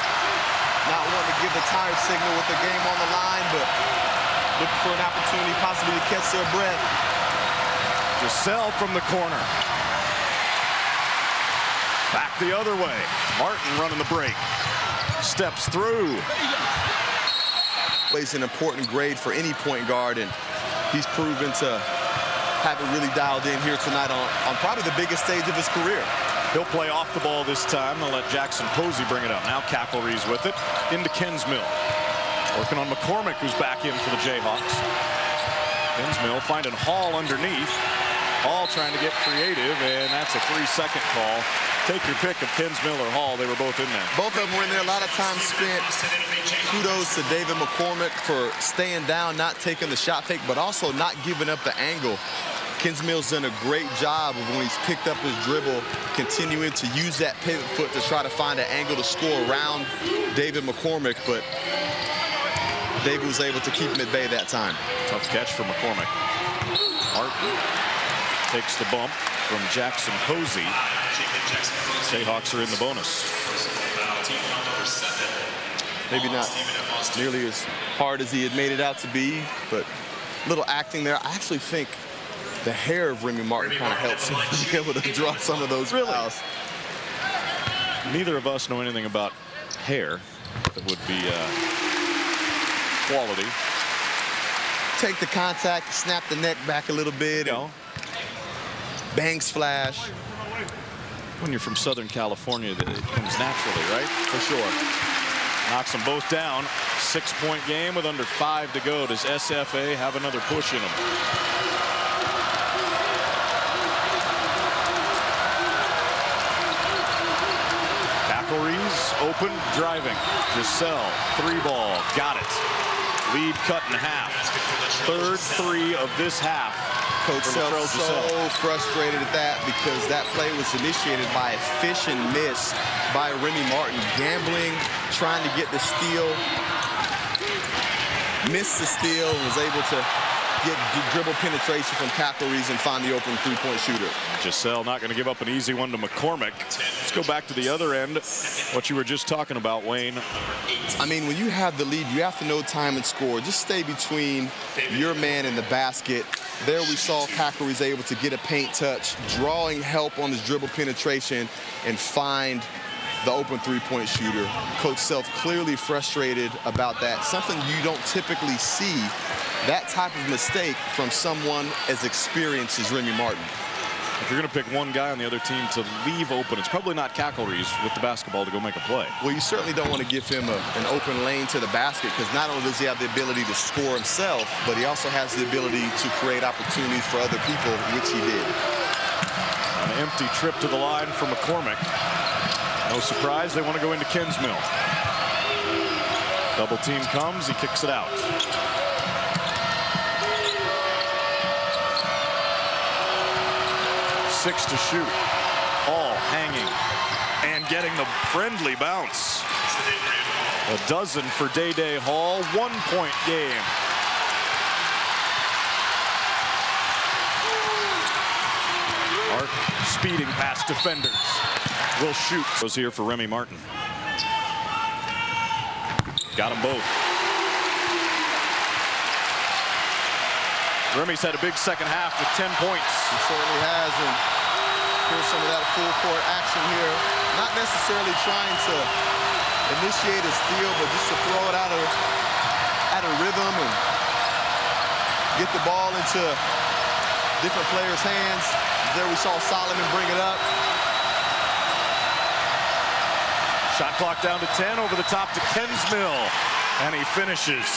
Not wanting to give the tired signal with the game on the line, but looking for an opportunity possibly to catch their breath. Giselle from the corner. Back the other way. Martin running the break. Steps through. Plays an important grade for any point guard, and he's proven to have it really dialed in here tonight on probably the biggest stage of his career. He'll play off the ball this time. They'll let Jackson Posey bring it up. Now Kackleries with it. Into Kinsmill. Working on McCormick, who's back in for the Jayhawks. Kinsmill finding Hall underneath. Hall trying to get creative, and that's a 3-second call. Take your pick of Kinsmill or Hall. They were both in there. Both of them were in there. A lot of time spent. Kudos to David McCormick for staying down, not taking the shot fake, but also not giving up the angle. Kinsmill's done a great job of when he's picked up his dribble, continuing to use that pivot foot to try to find an angle to score around David McCormick, but David was able to keep him at bay that time. Tough catch for McCormick. Martin takes the bump from Jackson Posey. Jayhawks are in the bonus. Maybe not nearly as hard as he had made it out to be, but a little acting there. I actually think the hair of Remy Martin kind of helps him be able to draw some of those fouls. Neither of us know anything about hair that would be quality. Take the contact, snap the neck back a little bit, and bang splash. When you're from Southern California, it comes naturally, right? For sure. Knocks them both down. 6-point game with under 5 to go. Does SFA have another push in them? Kackleries open, driving. Giselle, 3-ball, got it. Lead cut in half. Third 3 of this half Coach Self so frustrated at that because that play was initiated by a fish and miss by Remy Martin, gambling, trying to get the steal, missed the steal, and was able to get dribble penetration from Cackleries and find the open three-point shooter. Giselle not going to give up an easy one to McCormick. Let's go back to the other end. What you were just talking about, Wayne. I mean, when you have the lead, you have to know time and score. Just stay between your man and the basket. There we saw Cackleries able to get a paint touch, drawing help on his dribble penetration, and find the open three-point shooter. Coach Self clearly frustrated about that. Something you don't typically see, that type of mistake from someone as experienced as Remy Martin. If you're going to pick one guy on the other team to leave open, it's probably not Cackleries with the basketball to go make a play. Well, you certainly don't want to give him an open lane to the basket because not only does he have the ability to score himself, but he also has the ability to create opportunities for other people, which he did. An empty trip to the line for McCormick. No surprise, they want to go into Kinsmill. Double team comes, he kicks it out. 6 to shoot. All hanging and getting the friendly bounce. A dozen for Day Hall, 1-point game. Mark speeding past defenders. Will shoot. Was here for Remy Martin. Got them both. Remy's had a big second half with 10 points. He certainly has, and here's some of that full court action here. Not necessarily trying to initiate a steal, but just to throw it out of rhythm and get the ball into different players' hands. There we saw Solomon bring it up. Shot clock down to 10, over the top to Kinsmill, and he finishes.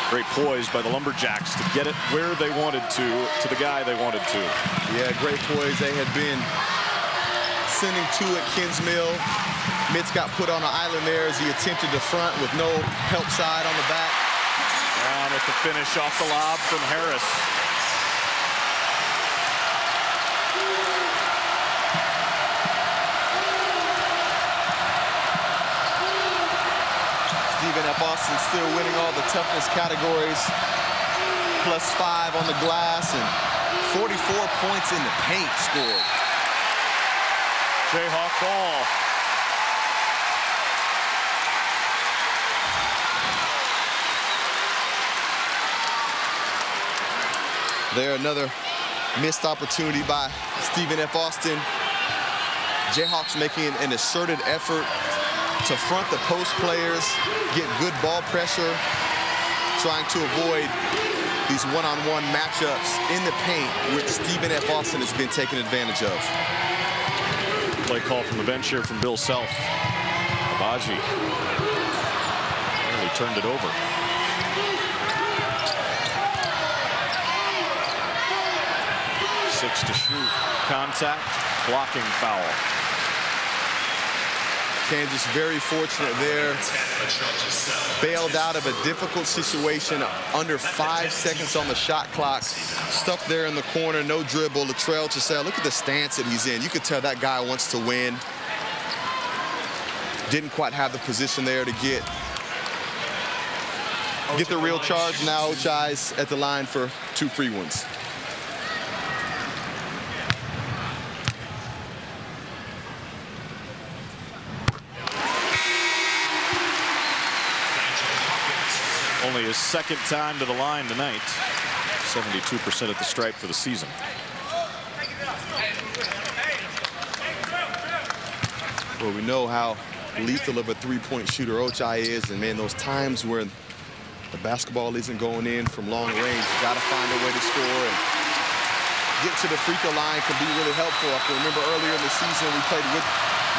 Great poise by the Lumberjacks to get it where they wanted to the guy they wanted to. Yeah, great poise. They had been sending two at Kinsmill. Mitz got put on an island there as he attempted to front with no help side on the back. Brown with the finish off the lob from Harris. Stephen F. Austin still winning all the toughness categories. +5 on the glass and 44 points in the paint scored. Jayhawk ball. There, another missed opportunity by Stephen F. Austin. Jayhawks making an asserted effort to front the post players, get good ball pressure, trying to avoid these one-on-one matchups in the paint, which Stephen F. Austin has been taking advantage of. Play call from the bench here from Bill Self. Abaji really turned it over. Six to shoot. Contact, blocking foul. Kansas very fortunate there. Bailed out of a difficult situation, under 5 seconds on the shot clock. Stuck there in the corner, no dribble. Latrell Chiselle, look at the stance that he's in. You could tell that guy wants to win. Didn't quite have the position there to get the real charge. Now Ochai's at the line for 2 free ones. Only his second time to the line tonight. 72% at the stripe for the season. Well, we know how lethal of a three-point shooter Ochai is, and man, those times where the basketball isn't going in from long range, you got to find a way to score and get to the free throw line can be really helpful. I can remember earlier in the season we played with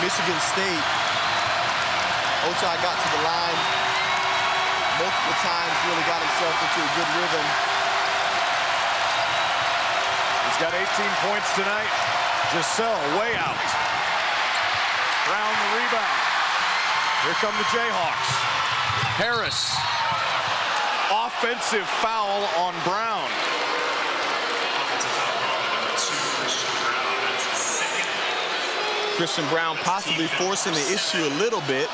Michigan State. Ochai got to the line multiple times, really got himself into a good rhythm. He's got 18 points tonight. Giselle way out. Brown the rebound. Here come the Jayhawks. Harris Offensive foul on Brown. Offensive foul called number 2, Christian Brown. That's his second. Christian Brown possibly forcing the issue a little bit.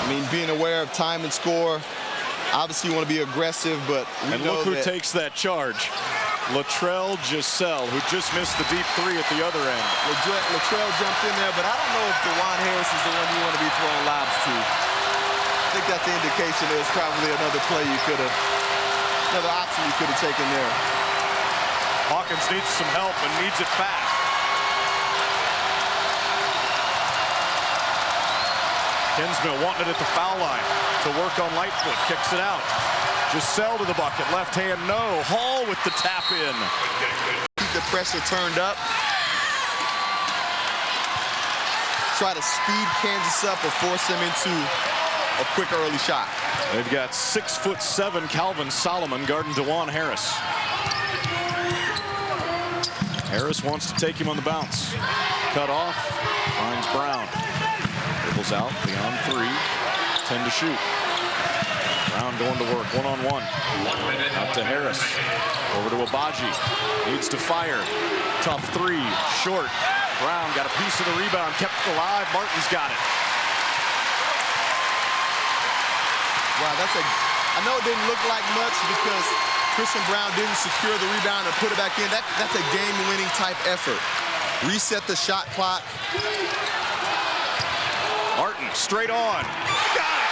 I mean, being aware of time and score. Obviously, you want to be aggressive, but we and know look who that takes that charge. Latrell Giselle, who just missed the deep three at the other end. Latrell jumped in there, but I don't know if DeJuan Harris is the one you want to be throwing lobs to. I think that's the indication there's probably another play you could have, another option you could have taken there. Hawkins needs some help and needs it fast. Kinsmill wanting it at the foul line to work on Lightfoot, kicks it out. Giselle to the bucket, left hand, no. Hall with the tap in. Keep the pressure turned up. Try to speed Kansas up or force them into a quick early shot. They've got 6'7" Calvin Solomon guarding DeJuan Harris. Harris wants to take him on the bounce. Cut off, finds Brown. Dribbles out, beyond 3, 10 to shoot. Brown going to work, one-on-one. Out to Harris, over to Abaji. Needs to fire, tough 3, short. Brown got a piece of the rebound, kept it alive. Martin's got it. Wow, I know it didn't look like much because Christian Brown didn't secure the rebound and put it back in. That's a game-winning type effort. Reset the shot clock. Martin straight on. Got it.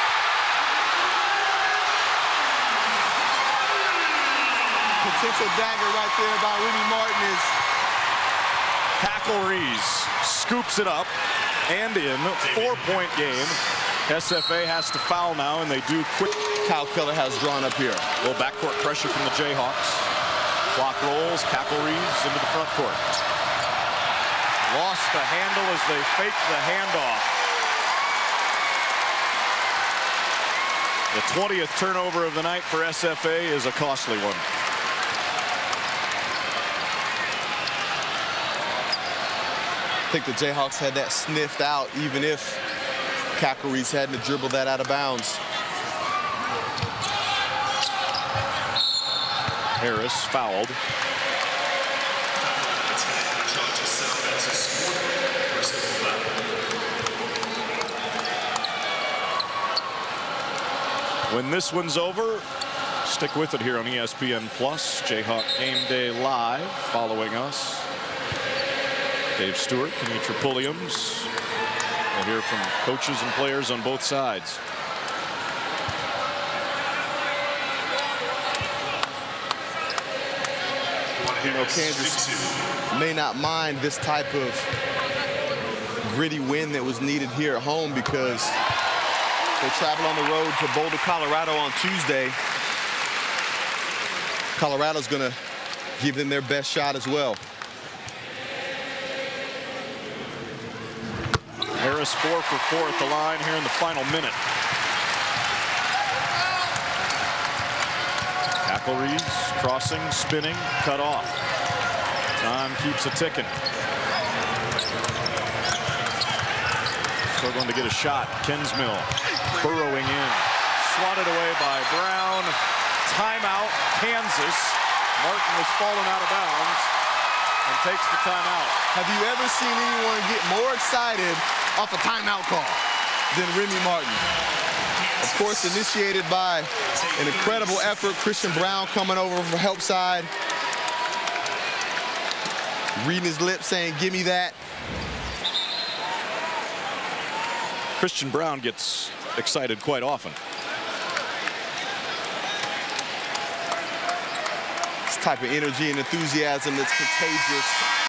Potential dagger right there by Remy Martin is McElrees scoops it up and in. 4-point game. SFA has to foul now, and they do quick. Kyle Keller has drawn up here. A little backcourt pressure from the Jayhawks. Clock rolls, McElrees into the front court. Lost the handle as they fake the handoff. The 20th turnover of the night for SFA is a costly one. I think the Jayhawks had that sniffed out, even if McElrees hadn't dribbled that out of bounds. Harris fouled. When this one's over, stick with it here on ESPN Plus. Jayhawk Game Day Live following us. Dave Stewart, Kenitra Pulliams. We'll hear from coaches and players on both sides. You know, Kansas may not mind this type of gritty win that was needed here at home because they travel on the road to Boulder, Colorado on Tuesday. Colorado's going to give them their best shot as well. Harris 4 for 4 at the line here in the final minute. McElrees crossing, spinning, cut off. Time keeps a ticking. Struggling to get a shot. Kinsmill burrowing in. Swatted away by Brown. Timeout, Kansas. Martin was falling out of bounds and takes the timeout. Have you ever seen anyone get more excited off a timeout call than Remy Martin? Of course, initiated by an incredible effort. Christian Brown coming over from help side. Reading his lips saying, give me that. Christian Brown gets excited quite often. This type of energy and enthusiasm that's contagious.